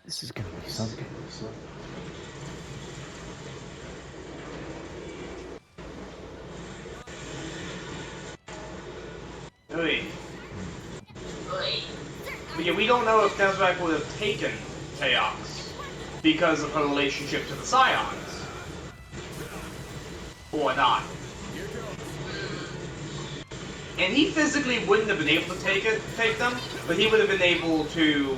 This is gonna be something. Hey. But yeah, we don't know if Daybreak would have taken Chaos because of her relationship to the Scions. Or not. And he physically wouldn't have been able to take them, but he would have been able to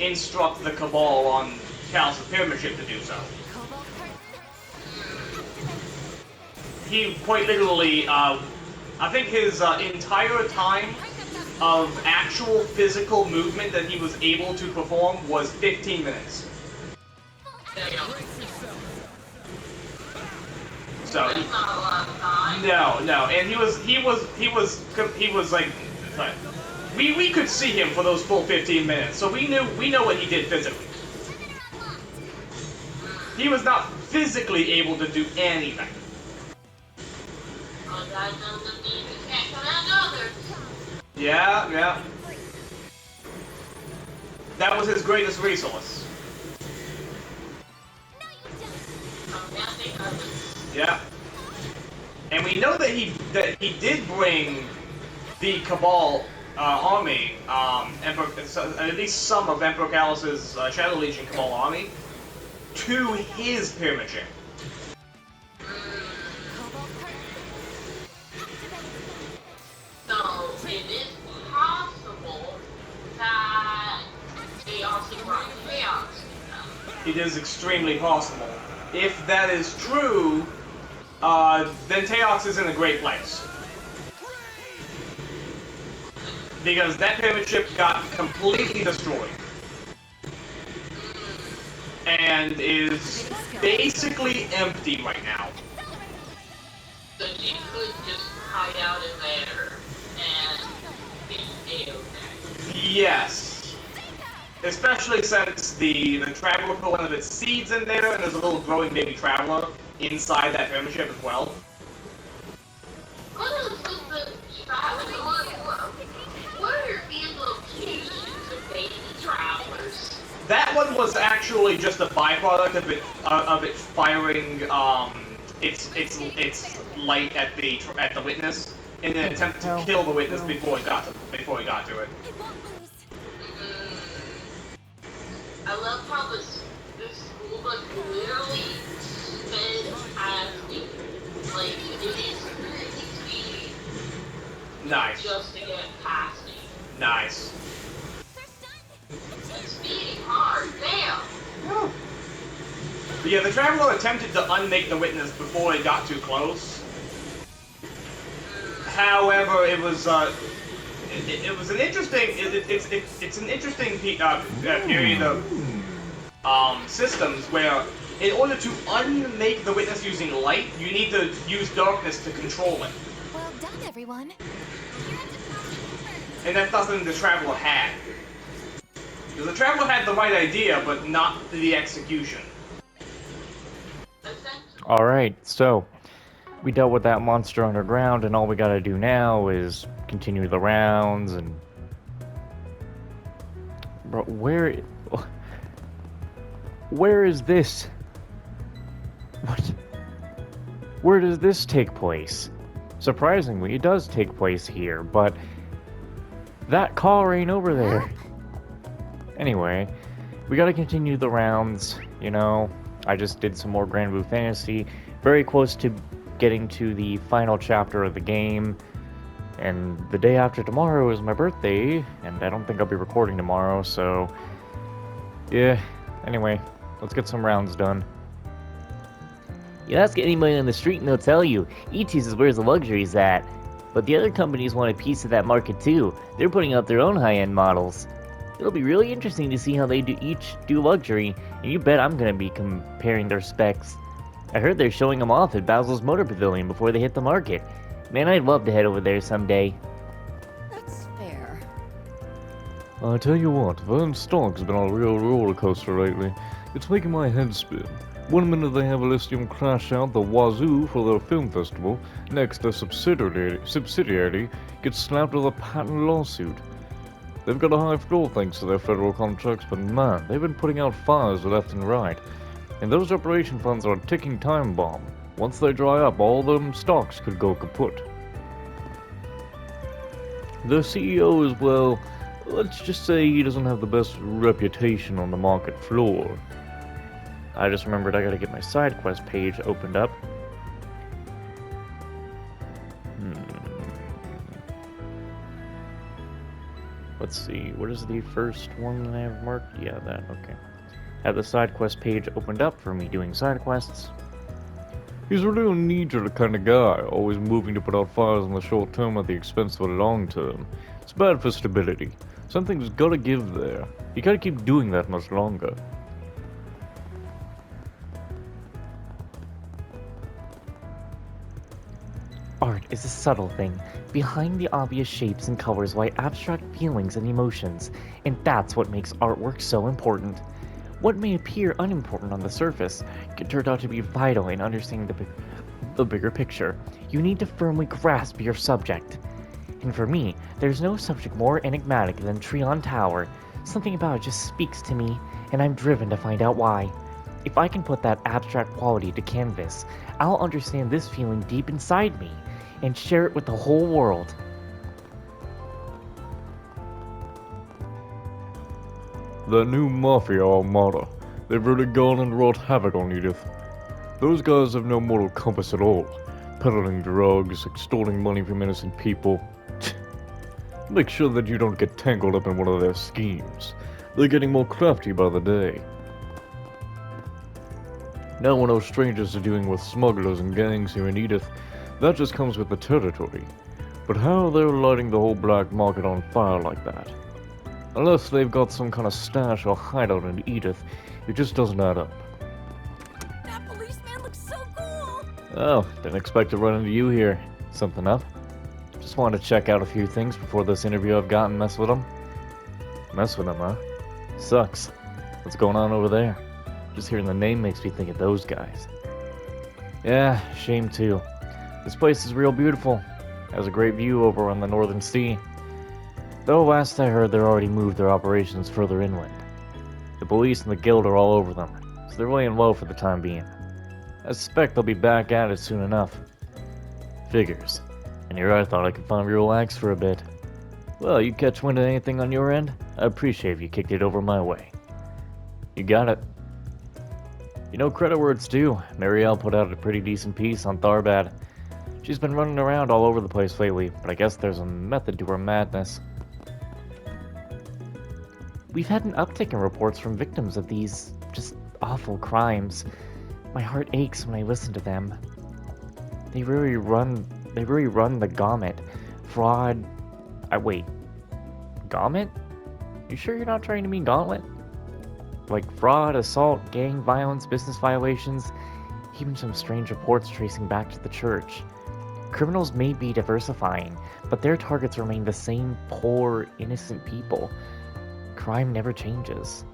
instruct the Cabal on Chaos' pyramid ship to do so. He quite literally, I think his entire time of actual physical movement that he was able to perform was 15 minutes. So no, and he was like, we could see him for those full 15 minutes, so we know what he did physically. He was not physically able to do anything. Yeah. That was his greatest resource. Yeah. And we know that he did bring the Cabal army, at least some of Emperor Callus's Shadow Legion Cabal army, to his pyramid ship. So it is possible that Chaos brought Chaos. It is extremely possible. If that is true, then Teox is in a great place. Because that pyramid ship got completely destroyed. And is basically empty right now. So she could just hide out in there and be okay. Yes. Especially since the Traveler put one of its seeds in there, and there's a little growing baby Traveler inside that pyramid ship as well. What is with the Traveler? What are the locations of baby Travelers? That one was actually just a byproduct of it firing its light at the witness in an attempt to kill the witness before it got to it. I love how this school bus literally sped as like it is really speedy. Nice. Just to get past me. Nice. It's speeding hard, damn! Oh. But yeah, the Traveler attempted to unmake the witness before it got too close. However, it was an interesting. It's an interesting period of systems where, in order to unmake the witness using light, you need to use darkness to control it. Well done, everyone. And that's nothing the Traveler had. Because the Traveler had the right idea, but not the execution. Alright, so we dealt with that monster underground, and all we gotta do now is continue the rounds and... Bro, where is this? What? Where does this take place? Surprisingly, it does take place here, but that car ain't over there. Anyway, we gotta continue the rounds, you know. I just did some more Grand Blue Fantasy, very close to getting to the final chapter of the game, and the day after tomorrow is my birthday, and I don't think I'll be recording tomorrow, so yeah. Anyway, let's get some rounds done. You ask anybody on the street and they'll tell you, ET's is where the luxury's at. But the other companies want a piece of that market too. They're putting out their own high-end models. It'll be really interesting to see how they each do luxury, and you bet I'm gonna be comparing their specs. I heard they're showing them off at Basil's Motor Pavilion before they hit the market. Man, I'd love to head over there someday. That's fair. I tell you what, Vern's stock's been on a real roller coaster lately. It's making my head spin. One minute they have Elysium crash out the wazoo for their film festival, next their subsidiary gets slapped with a patent lawsuit. They've got a high floor thanks to their federal contracts, but man, they've been putting out fires left and right. And those operation funds are a ticking time bomb. Once they dry up, all them stocks could go kaput. The CEO is, well, let's just say he doesn't have the best reputation on the market floor. I just remembered I gotta get my side quest page opened up. Let's see, what is the first one that I have marked? Yeah, that, okay. Have the side quest page opened up for me doing side quests. He's really a knee-jerk kind of guy, always moving to put out fires in the short term at the expense of the long term. It's bad for stability. Something's gotta give there. You can't keep doing that much longer. Art is a subtle thing, behind the obvious shapes and colors lie abstract feelings and emotions, and that's what makes artwork so important. What may appear unimportant on the surface can turn out to be vital in understanding the bigger picture. You need to firmly grasp your subject. And for me, there's no subject more enigmatic than Treon Tower. Something about it just speaks to me, and I'm driven to find out why. If I can put that abstract quality to canvas, I'll understand this feeling deep inside me and share it with the whole world. That new Mafia armada, they've really gone and wrought havoc on Edith. Those guys have no moral compass at all. Peddling drugs, extorting money from innocent people. Make sure that you don't get tangled up in one of their schemes. They're getting more crafty by the day. Now we're no strangers to dealing with smugglers and gangs here in Edith. That just comes with the territory. But how they're lighting the whole black market on fire like that? Unless they've got some kind of stash or hideout in Edith, it just doesn't add up. That policeman looks so cool! Oh, didn't expect to run into you here. Something up? Just wanted to check out a few things before this interview I've got and mess with them. Mess with them, huh? Sucks. What's going on over there? Just hearing the name makes me think of those guys. Yeah, shame too. This place is real beautiful. Has a great view over on the northern sea. Though last I heard they're already moved their operations further inland. The police and the guild are all over them, so they're laying low for the time being. I suspect they'll be back at it soon enough. Figures. And here I thought I could finally relax for a bit. Well, you catch wind of anything on your end? I'd appreciate if you kicked it over my way. You got it. You know, credit where it's due. Marielle put out a pretty decent piece on Tharbad. She's been running around all over the place lately, but I guess there's a method to her madness. We've had an uptick in reports from victims of these just awful crimes. My heart aches when I listen to them. They really run the gamut. Fraud. Wait. Gamut? You sure you're not trying to mean gauntlet? Like fraud, assault, gang violence, business violations, even some strange reports tracing back to the church. Criminals may be diversifying, but their targets remain the same poor, innocent people. Crime never changes.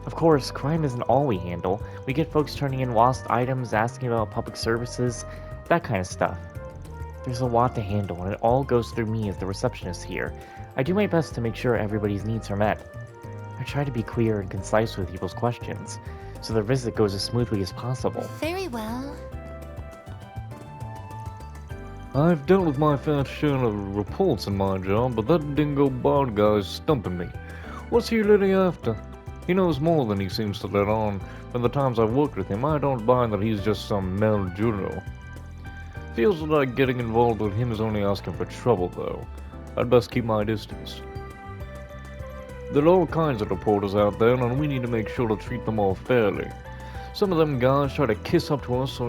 Of course, crime isn't all we handle. We get folks turning in lost items, asking about public services, that kind of stuff. There's a lot to handle, and it all goes through me as the receptionist here. I do my best to make sure everybody's needs are met. I try to be clear and concise with people's questions, so their visit goes as smoothly as possible. Very well. I've dealt with my fair share of reports in my job, but that dingo Bard guy's stumping me. What's he really after? He knows more than he seems to let on. From the times I've worked with him, I don't buy that he's just some Mel Juno. Feels like getting involved with him is only asking for trouble, though. I'd best keep my distance. There are all kinds of reporters out there, and we need to make sure to treat them all fairly. Some of them guys try to kiss up to us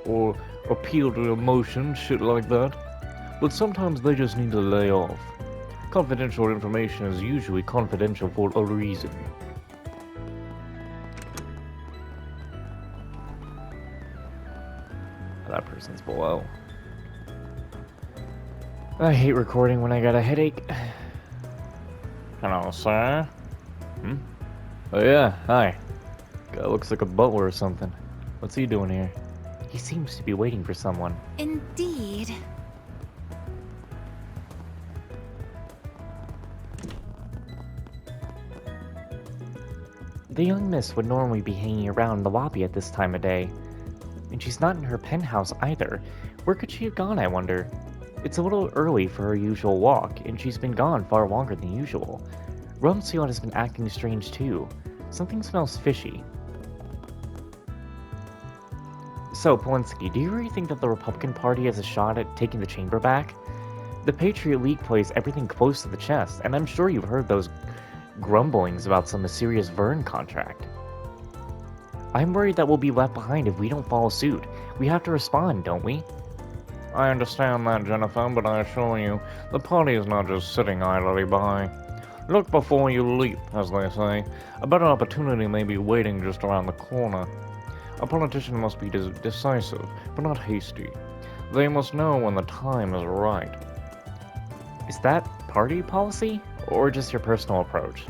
or appeal to emotion, shit like that. But sometimes they just need to lay off. Confidential information is usually confidential for a reason. That person's below. I hate recording when I got a headache. Hello, sir. Oh yeah, hi. Guy looks like a butler or something. What's he doing here? He seems to be waiting for someone. Indeed. The young miss would normally be hanging around the lobby at this time of day. And she's not in her penthouse either. Where could she have gone, I wonder? It's a little early for her usual walk, and she's been gone far longer than usual. Rumsfeld has been acting strange too. Something smells fishy. So, Polinsky, do you really think that the Republican Party has a shot at taking the chamber back? The Patriot League plays everything close to the chest, and I'm sure you've heard those grumblings about some mysterious Vern contract. I'm worried that we'll be left behind if we don't follow suit. We have to respond, don't we? I understand that, Jennifer, but I assure you, the party is not just sitting idly by. Look before you leap, as they say. A better opportunity may be waiting just around the corner. A politician must be decisive, but not hasty. They must know when the time is right. Is that party policy, or just your personal approach?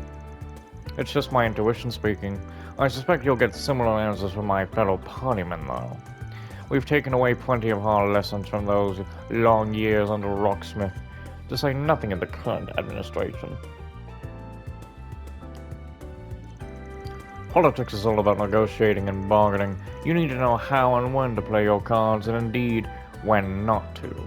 It's just my intuition speaking. I suspect you'll get similar answers from my fellow partymen, though. We've taken away plenty of hard lessons from those long years under Rocksmith, to say nothing of the current administration. Politics is all about negotiating and bargaining. You need to know how and when to play your cards, and indeed, when not to.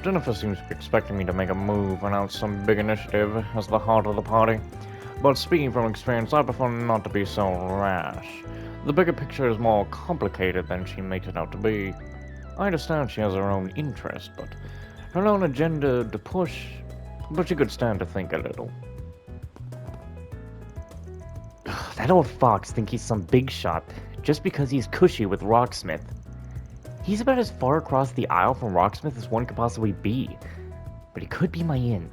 Jennifer seems to be expecting me to make a move, announce some big initiative as the heart of the party. But speaking from experience, I prefer not to be so rash. The bigger picture is more complicated than she makes it out to be. I understand she has her own interest, but her own agenda to push, but she could stand to think a little. That old fox thinks he's some big shot just because he's cushy with Rocksmith. He's about as far across the aisle from Rocksmith as one could possibly be, but he could be my in.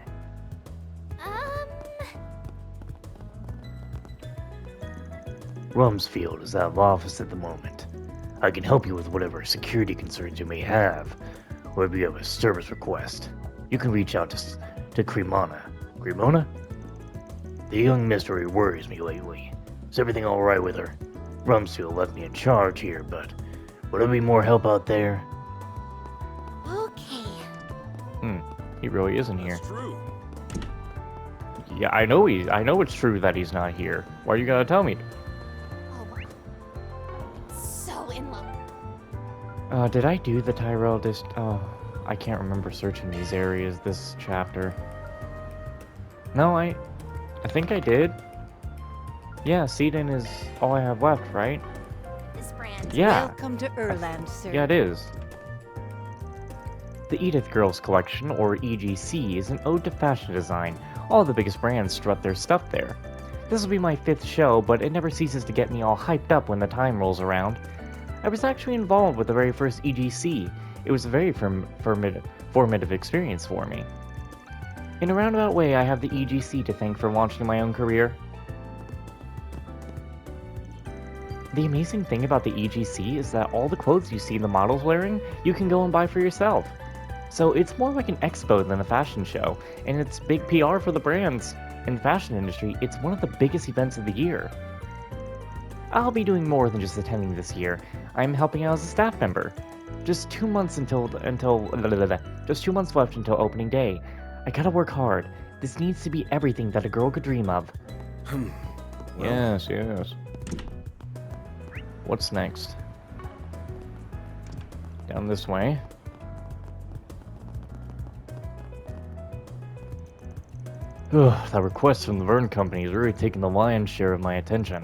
Rumsfeld is out of office at the moment. I can help you with whatever security concerns you may have, or if you have a service request, you can reach out to Cremona. Cremona? The young mystery worries me lately. Is everything alright with her? Rumsfeld left me in charge here, but would there be more help out there? Okay. He really isn't here. That's true. Yeah, I know it's true that he's not here. Why you gotta tell me? Oh, so in love. Did I do the Tyrell I can't remember searching these areas this chapter. No, I think I did. Yeah, Seaton is all I have left, right? This brand. Yeah. Welcome to Erland, sir. Yeah, it is. The Edith Girls Collection, or EGC, is an ode to fashion design. All the biggest brands strut their stuff there. This will be my 5th show, but it never ceases to get me all hyped up when the time rolls around. I was actually involved with the very first EGC. It was a very formative experience for me. In a roundabout way, I have the EGC to thank for launching my own career. The amazing thing about the EGC is that all the clothes you see the models wearing, you can go and buy for yourself. So it's more like an expo than a fashion show, and it's big PR for the brands. In the fashion industry, it's one of the biggest events of the year. I'll be doing more than just attending this year. I'm helping out as a staff member. Just 2 months just 2 months left until opening day. I gotta work hard. This needs to be everything that a girl could dream of. Yes. What's next? Down this way. That request from the Vern Company is really taking the lion's share of my attention.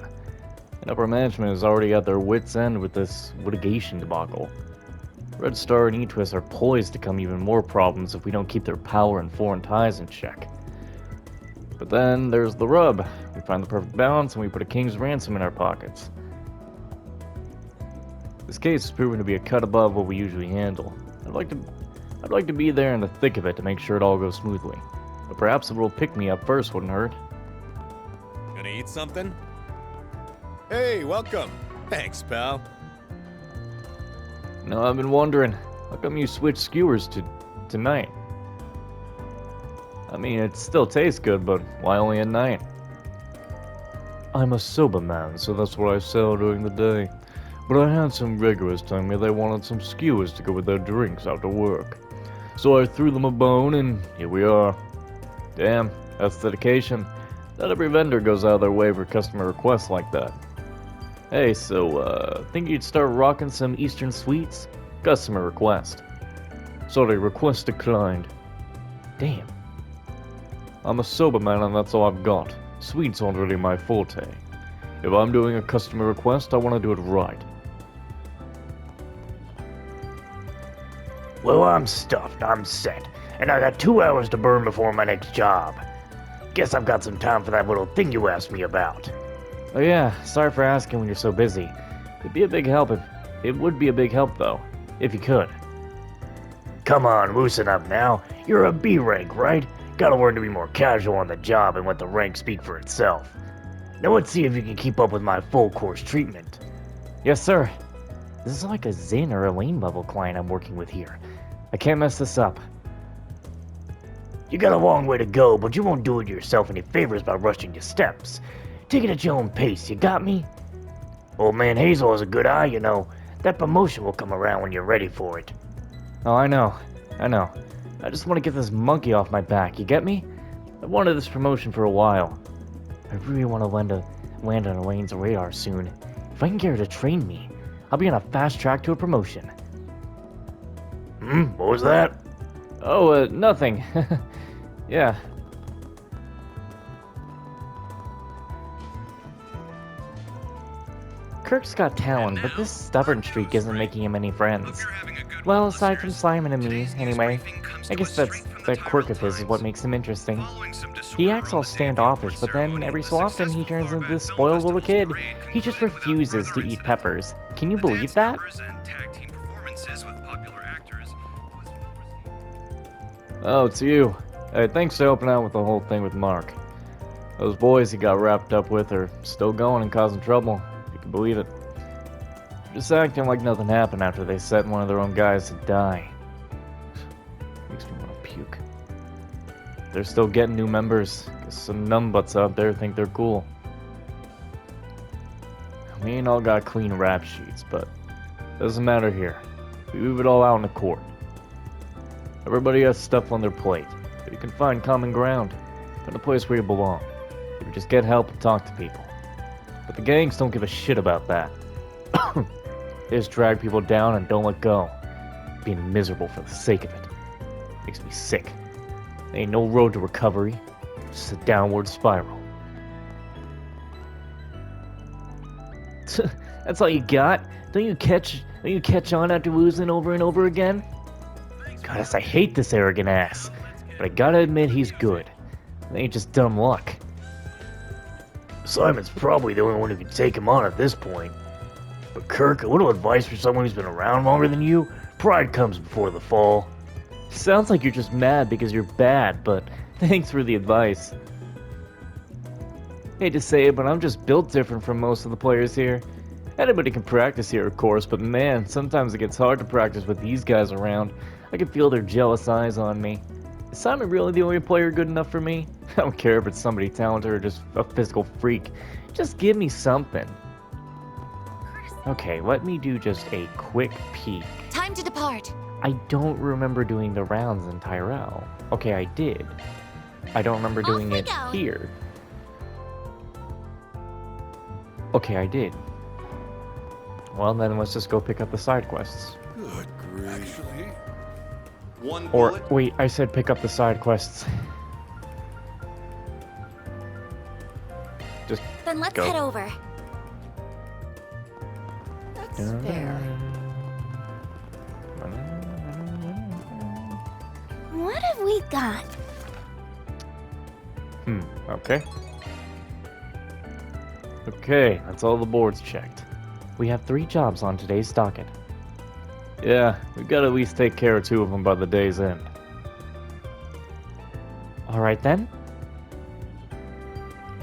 And upper management is already at their wits' end with this litigation debacle. Red Star and E-Twist are poised to become even more problems if we don't keep their power and foreign ties in check. But then there's the rub. We find the perfect balance and we put a king's ransom in our pockets. This case has proven to be a cut above what we usually handle. I'd like to be there in the thick of it to make sure it all goes smoothly. But perhaps a little pick-me-up first wouldn't hurt. Gonna eat something? Hey, welcome. Thanks, pal. No, I've been wondering, how come you switched skewers to tonight? I mean, it still tastes good, but why only at night? I'm a sober man, so that's what I sell during the day. But I had some regulars tell me they wanted some skewers to go with their drinks after work. So I threw them a bone, and here we are. Damn, that's dedication. Not every vendor goes out of their way for customer requests like that. Hey, so, think you'd start rocking some Eastern sweets? Customer request. Sorry, request declined. Damn. I'm a sober man and that's all I've got. Sweets aren't really my forte. If I'm doing a customer request, I want to do it right. Well, I'm stuffed, I'm set, and I got 2 hours to burn before my next job. Guess I've got some time for that little thing you asked me about. Oh yeah, sorry for asking when you're so busy. It'd be a big help if... It would be a big help, though, if you could. Come on, loosen up now. You're a B rank, right? Gotta learn to be more casual on the job and let the rank speak for itself. Now let's see if you can keep up with my full course treatment. Yes, sir. This is like a Zin or a Lane level client I'm working with here. I can't mess this up. You got a long way to go, but you won't do it yourself any favors by rushing your steps. Take it at your own pace, you got me? Old man Hazel has a good eye, you know. That promotion will come around when you're ready for it. Oh, I know. I just want to get this monkey off my back, you get me? I've wanted this promotion for a while. I really want to land on Elaine's radar soon. If I can get her to train me, I'll be on a fast track to a promotion. What was that? Oh, nothing. Yeah. Kirk's got talent, but this stubborn streak isn't making him any friends. Well, aside from Simon and me, anyway. I guess that quirk of his is what makes him interesting. He acts all standoffish, but then every so often he turns into this spoiled little kid. He just refuses to eat peppers. Can you believe that? Oh, it's you. Hey, thanks for helping out with the whole thing with Mark. Those boys he got wrapped up with are still going and causing trouble. You can believe it. Just acting like nothing happened after they set one of their own guys to die. Makes me want to puke. They're still getting new members, 'cause some numbutts out there think they're cool. We ain't all got clean rap sheets, but doesn't matter here. We move it all out in the court. Everybody has stuff on their plate, but you can find common ground. Find a place where you belong. You can just get help and talk to people. But the gangs don't give a shit about that. They just drag people down and don't let go. Being miserable for the sake of it. Makes me sick. There ain't no road to recovery. Just a downward spiral. That's all you got? Don't you catch on after losing over and over again? Goddess, I hate this arrogant ass. But I gotta admit he's good. It ain't just dumb luck. Simon's probably the only one who can take him on at this point. But Kirk, a little advice for someone who's been around longer than you. Pride comes before the fall. Sounds like you're just mad because you're bad, but thanks for the advice. Hate to say it, but I'm just built different from most of the players here. Anybody can practice here, of course, but man, sometimes it gets hard to practice with these guys around. I can feel their jealous eyes on me. Is Simon really the only player good enough for me? I don't care if it's somebody talented or just a physical freak. Just give me something. Okay, let me do just a quick peek. Time to depart. I don't remember doing the rounds in Tyrell. Okay, I did. I don't remember doing we it go. here. Okay, I did. Well, then let's just go pick up the side quests. Good grief. Actually, one Or, bullet. wait, I said pick up the side quests. Just Then let's Go. head over. That's fair. What have we got? Okay. Okay, that's all the boards checked. We have 3 jobs on today's docket. Yeah, we gotta at least take care of 2 of them by the day's end. Alright then.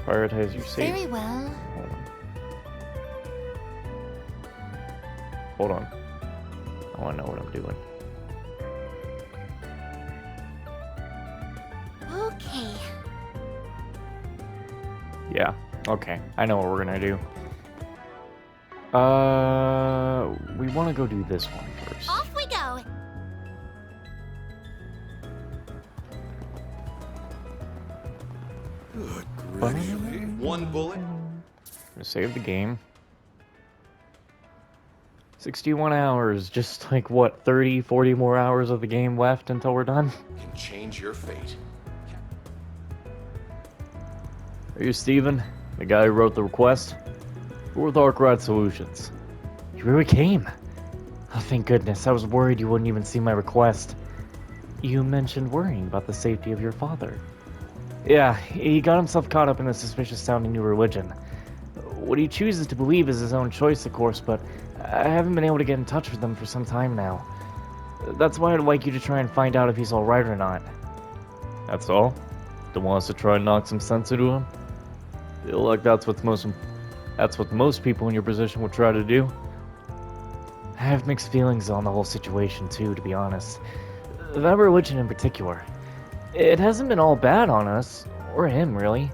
Prioritize your safety. Very well. Hold on. I wanna know what I'm doing. Okay. Yeah, okay. I know what we're gonna do. We wanna go do this one first. Off we go. Good Actually, one bullet. Save the game. 61 hours, just like what, 30, 40 more hours of the game left until we're done? Can change your fate. Are you Steven? The guy who wrote the request? We're with Arkwright Solutions. You really came? Oh, thank goodness. I was worried you wouldn't even see my request. You mentioned worrying about the safety of your father. Yeah, he got himself caught up in a suspicious-sounding new religion. What he chooses to believe is his own choice, of course, but I haven't been able to get in touch with him for some time now. That's why I'd like you to try and find out if he's alright or not. That's all? Don't want us to try and knock some sense into him? Feel like that's what most people in your position would try to do. I have mixed feelings on the whole situation too, to be honest. That religion in particular. It hasn't been all bad on us, or him really.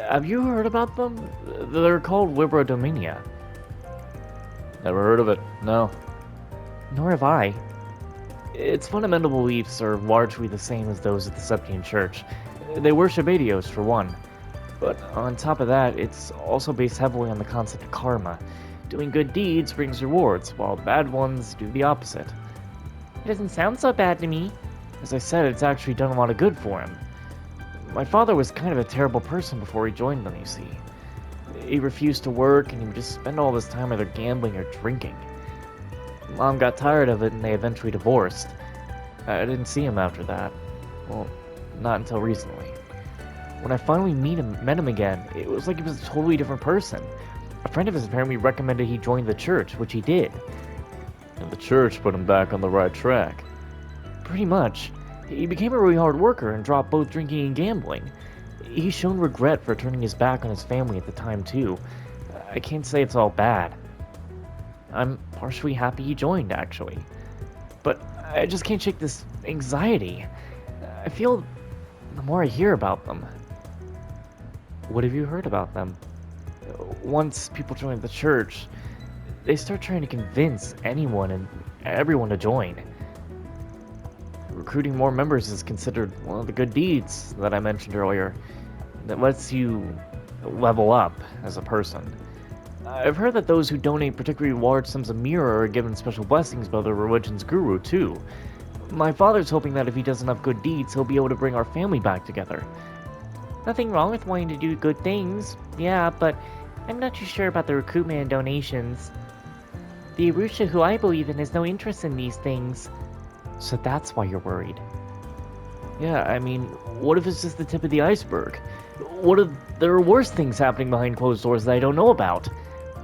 Have you heard about them? They're called Libra Dominia. Never heard of it, no. Nor have I. Its fundamental beliefs are largely the same as those of the Septian Church. They worship Adios, for one. But on top of that, it's also based heavily on the concept of karma. Doing good deeds brings rewards, while bad ones do the opposite. It doesn't sound so bad to me. As I said, it's actually done a lot of good for him. My father was kind of a terrible person before he joined them, you see. He refused to work, and he would just spend all his time either gambling or drinking. Mom got tired of it, and they eventually divorced. I didn't see him after that. Well, not until recently. When I finally met him again, it was like he was a totally different person. A friend of his apparently recommended he join the church, which he did. And the church put him back on the right track. Pretty much. He became a really hard worker and dropped both drinking and gambling. He's shown regret for turning his back on his family at the time, too. I can't say it's all bad. I'm partially happy he joined, actually. But I just can't shake this anxiety. I feel the more I hear about them. What have you heard about them? Once people join the church, they start trying to convince anyone and everyone to join. Recruiting more members is considered one of the good deeds that I mentioned earlier that lets you level up as a person. I've heard that those who donate particularly large sums of mirror are given special blessings by the religion's guru, too. My father's hoping that if he does enough good deeds, he'll be able to bring our family back together. Nothing wrong with wanting to do good things, yeah, but I'm not too sure about the recruitment and donations. The Arusha who I believe in has no interest in these things. So that's why you're worried. Yeah, I mean, what if it's just the tip of the iceberg? What if there are worse things happening behind closed doors that I don't know about?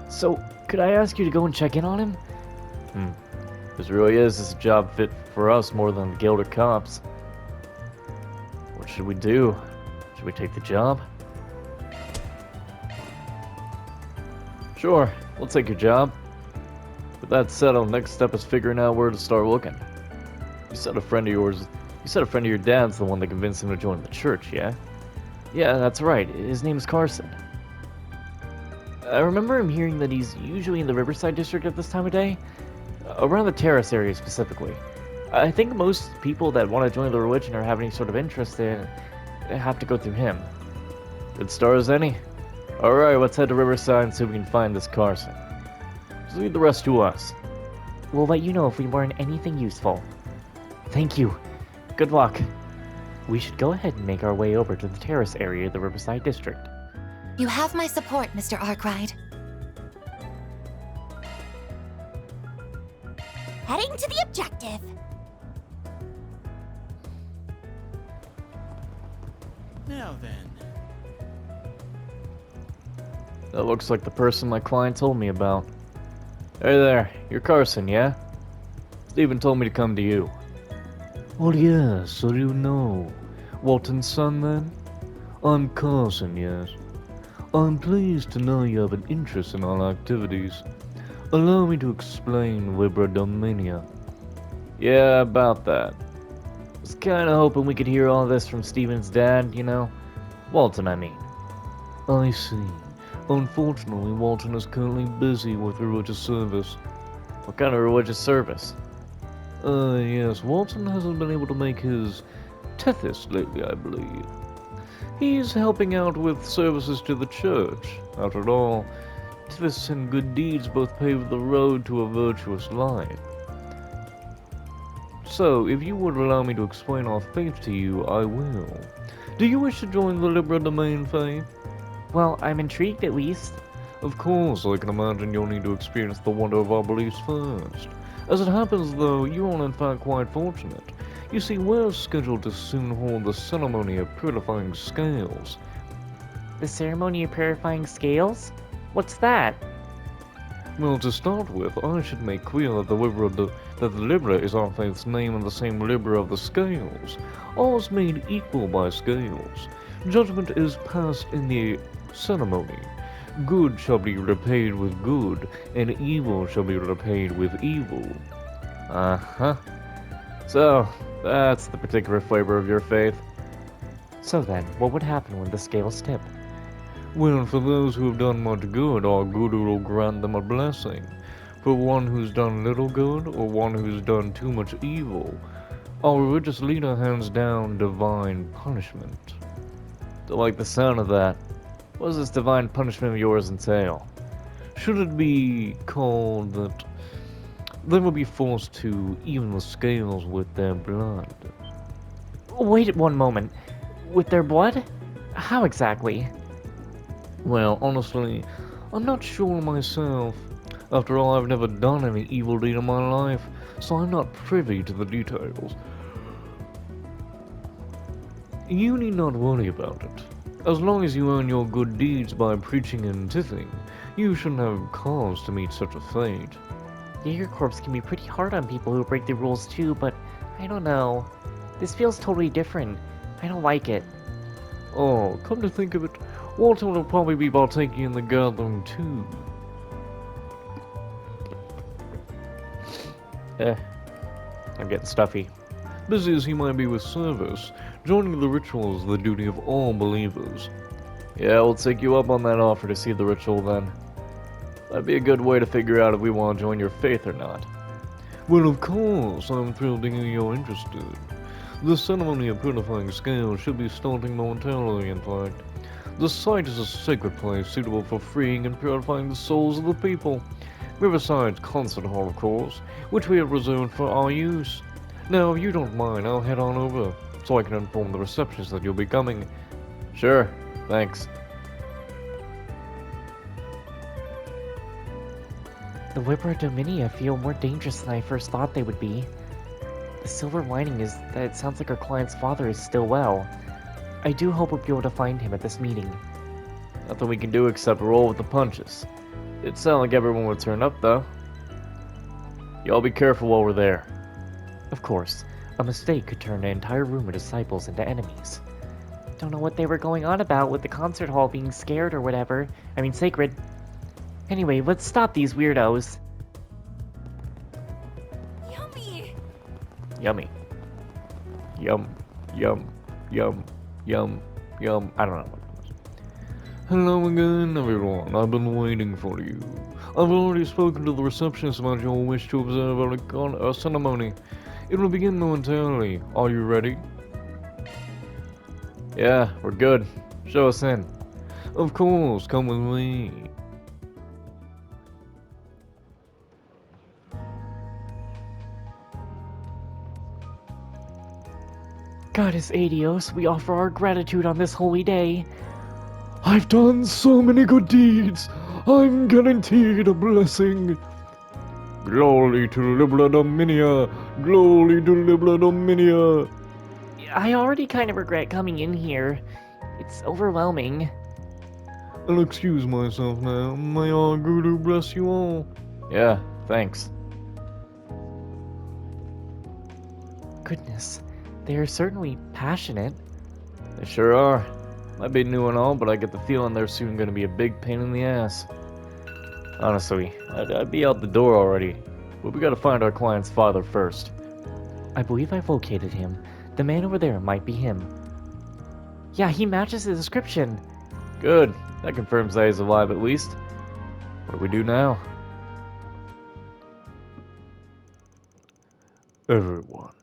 So, could I ask you to go and check in on him? This really is a job fit for us more than the Guild of Cops. What should we do? Should we take the job? Sure, we'll take your job. With that said, our next step is figuring out where to start looking. You said a friend of your dad's the one that convinced him to join the church, yeah? Yeah, that's right. His name's Carson. I remember him hearing that he's usually in the Riverside district at this time of day. Around the Terrace area specifically. I think most people that want to join the religion or have any sort of interest in it have to go through him. Good stars, any? Alright, let's head to Riverside and see if we can find this Carson. Just leave the rest to us. We'll let you know if we learn anything useful. Thank you. Good luck. We should go ahead and make our way over to the Terrace area of the Riverside district. You have my support, Mr. Arkwright. Heading to the objective. Now then. That looks like the person my client told me about. Hey there, you're Carson, yeah? Steven told me to come to you. Oh yes, so you know. Walton's son then? I'm Carson, yes. I'm pleased to know you have an interest in our activities. Allow me to explain Libra Dominia. Yeah, about that. Was kinda hoping we could hear all this from Steven's dad, you know? Walton, I mean. I see. Unfortunately, Walton is currently busy with religious service. What kind of religious service? Yes, Walton hasn't been able to make his tethys lately, I believe. He's helping out with services to the church. After all, twists and good deeds both pave the road to a virtuous life. So, if you would allow me to explain our faith to you, I will. Do you wish to join the Libra Domain faith? Well, I'm intrigued at least. Of course, I can imagine you'll need to experience the wonder of our beliefs first. As it happens, though, you are in fact quite fortunate. You see, we're scheduled to soon hold the ceremony of purifying scales. The ceremony of purifying scales? What's that? Well, to start with, I should make clear that the Libra is our faith's name and the same Libra of the scales. All is made equal by scales. Judgment is passed in the ceremony. Good shall be repaid with good, and evil shall be repaid with evil. Uh-huh. So, that's the particular flavor of your faith. So then, what would happen when the scales tip? Well, for those who have done much good, our Guru will grant them a blessing. For one who's done little good, or one who's done too much evil, our religious leader hands down divine punishment. Don't like the sound of that. What does this divine punishment of yours entail? Should it be called that they will be forced to even the scales with their blood? Wait one moment. With their blood? How exactly? Well, honestly, I'm not sure myself. After all, I've never done any evil deed in my life, so I'm not privy to the details. You need not worry about it. As long as you earn your good deeds by preaching and tithing, you shouldn't have cause to meet such a fate. Jaeger Corps can be pretty hard on people who break the rules too, but I don't know. This feels totally different. I don't like it. Oh, come to think of it, Walter will probably be partaking in the gathering too. I'm getting stuffy. Busy as he might be with service, joining the ritual is the duty of all believers. Yeah, we'll take you up on that offer to see the ritual then. That'd be a good way to figure out if we want to join your faith or not. Well, of course, I'm thrilled to hear you're interested. The ceremony of purifying scales should be starting momentarily, in fact. The site is a sacred place suitable for freeing and purifying the souls of the people. Riverside's concert hall, of course, which we have reserved for our use. Now, if you don't mind, I'll head on over, so I can inform the receptionist that you'll be coming. Sure, thanks. The Libra Dominia feel more dangerous than I first thought they would be. The silver lining is that it sounds like our client's father is still well. I do hope we'll be able to find him at this meeting. Nothing we can do except roll with the punches. It sounded like everyone would turn up, though. Y'all be careful while we're there. Of course, a mistake could turn an entire room of disciples into enemies. Don't know what they were going on about with the concert hall being scared or whatever. I mean, sacred. Anyway, let's stop these weirdos. Yummy! Yummy. Yum, yum, yum, yum, yum. I don't know. Hello again, everyone. I've been waiting for you. I've already spoken to the receptionist about your wish to observe a ceremony. It will begin momentarily. Are you ready? Yeah, we're good. Show us in. Of course, come with me. Goddess Adios, we offer our gratitude on this holy day. I've done so many good deeds. I'm guaranteed a blessing. Glory to Libra Dominia. Glory to Libra Dominia. I already kind of regret coming in here. It's overwhelming. I'll excuse myself now. May our Guru bless you all. Yeah, thanks. Goodness, they are certainly passionate. They sure are. Might be new and all, but I get the feeling they're soon going to be a big pain in the ass. Honestly, I'd be out the door already, but we gotta find our client's father first. I believe I've located him. The man over there might be him. Yeah, he matches the description. Good. That confirms that he's alive at least. What do we do now? Everyone,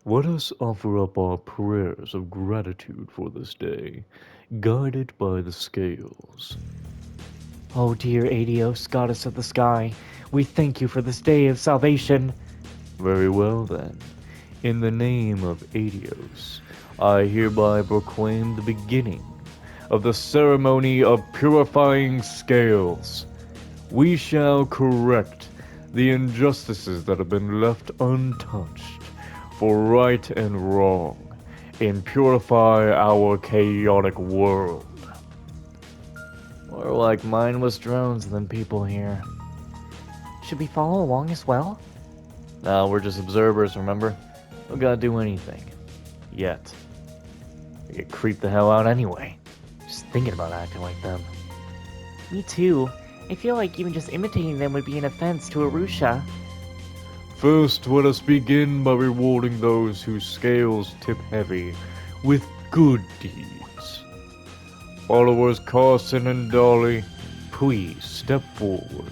let us offer up our prayers of gratitude for this day. guided by the scales. Oh dear Adios, goddess of the sky, we thank you for this day of salvation. Very well then. In the name of Adios, I hereby proclaim the beginning of the ceremony of purifying scales. We shall correct the injustices that have been left untouched for right and wrong and purify our chaotic world. More like mindless drones than people here. Should we follow along as well? Now we're just observers, remember? We gotta do anything. Yet. We get creeped the hell out anyway. Just thinking about acting like them. Me too. I feel like even just imitating them would be an offense to Arusha. First, let us begin by rewarding those whose scales tip heavy with good deeds. Followers Carson and Dolly, please step forward.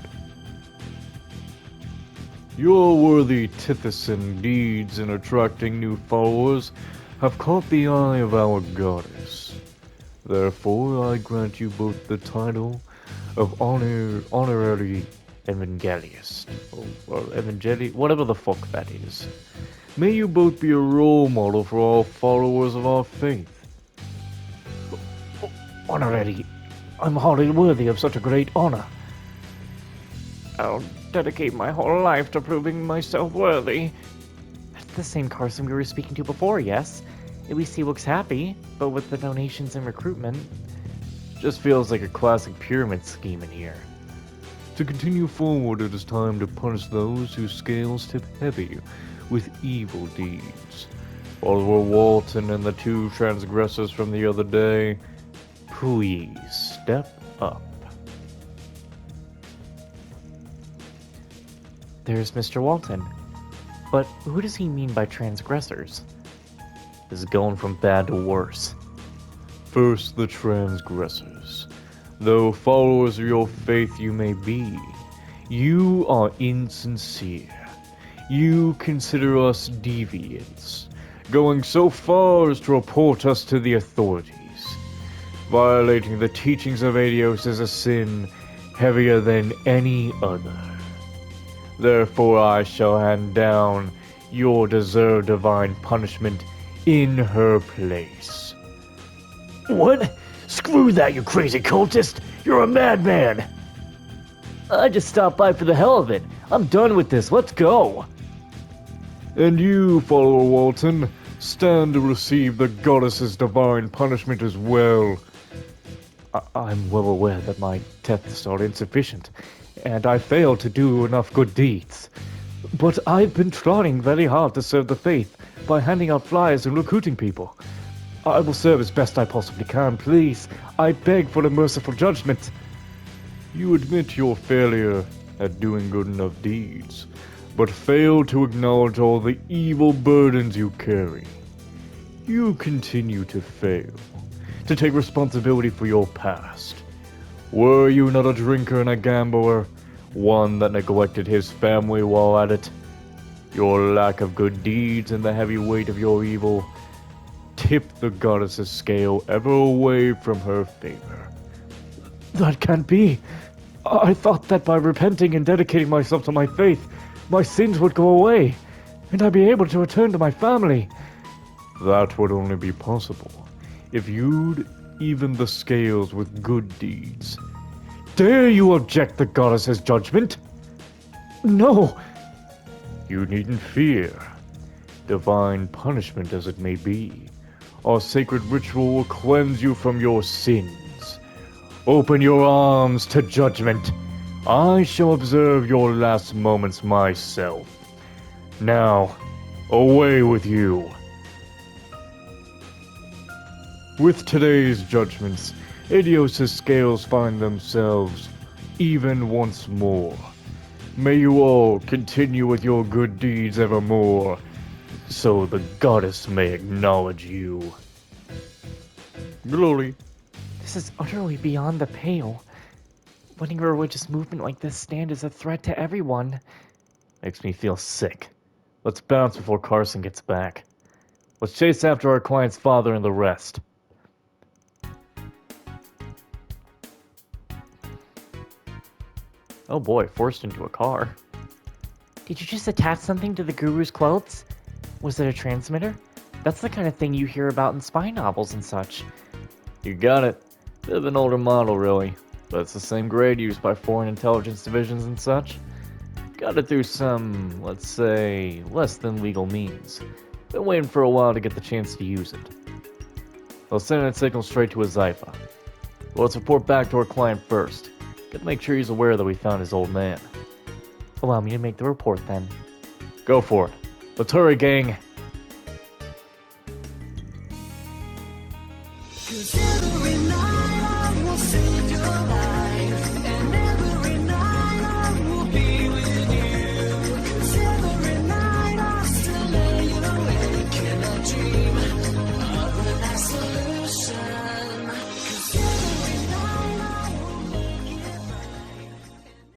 Your worthy Tithison deeds in attracting new followers have caught the eye of our goddess. Therefore, I grant you both the title of honorary evangelist, or whatever the fuck that is. May you both be a role model for all followers of our faith. Honorary. I'm hardly worthy of such a great honor. I'll dedicate my whole life to proving myself worthy. That's the same Carson we were speaking to before, yes? At least he looks happy, but with the donations and recruitment. Just feels like a classic pyramid scheme in here. To continue forward, it is time to punish those whose scales tip heavy with evil deeds. Follower Walton and the two transgressors from the other day, please step up. There's Mr. Walton. But who does he mean by transgressors? This is going from bad to worse. First, the transgressors. Though followers of your faith you may be, you are insincere. You consider us deviants, going so far as to report us to the authorities. Violating the teachings of Adios is a sin heavier than any other. Therefore I shall hand down your deserved divine punishment in her place. What? Screw that, you crazy cultist! You're a madman! I just stopped by for the hell of it. I'm done with this. Let's go. And you, follower Walton, stand to receive the goddess's divine punishment as well. I'm well aware that my tests are insufficient, and I failed to do enough good deeds. But I've been trying very hard to serve the faith by handing out flyers and recruiting people. I will serve as best I possibly can, please. I beg for a merciful judgment. You admit your failure at doing good enough deeds, but fail to acknowledge all the evil burdens you carry. You continue to fail, to take responsibility for your past. Were you not a drinker and a gambler, one that neglected his family while at it? Your lack of good deeds and the heavy weight of your evil tip the goddess's scale ever away from her favor. That can't be. I thought that by repenting and dedicating myself to my faith, my sins would go away, and I'd be able to return to my family. That would only be possible if you'd even the scales with good deeds. Dare you object the goddess's judgment? No. You needn't fear. Divine punishment as it may be, our sacred ritual will cleanse you from your sins. Open your arms to judgment. I shall observe your last moments myself. Now, away with you. With today's judgments, Adios' scales find themselves even once more. May you all continue with your good deeds evermore, so the goddess may acknowledge you. Glory. This is utterly beyond the pale. Letting a religious movement like this stand as a threat to everyone. Makes me feel sick. Let's bounce before Carson gets back. Let's chase after our client's father and the rest. Oh boy, forced into a car. Did you just attach something to the guru's clothes? Was it a transmitter? That's the kind of thing you hear about in spy novels and such. You got it. Bit of an older model, really. But it's the same grade used by foreign intelligence divisions and such. Got it through some, let's say, less than legal means. Been waiting for a while to get the chance to use it. I'll send that signal straight to his Zypha. But let's report back to our client first. Gotta make sure he's aware that we found his old man. Allow me to make the report then. Go for it. Let's hurry, gang. Every night I still lay awake in a dream.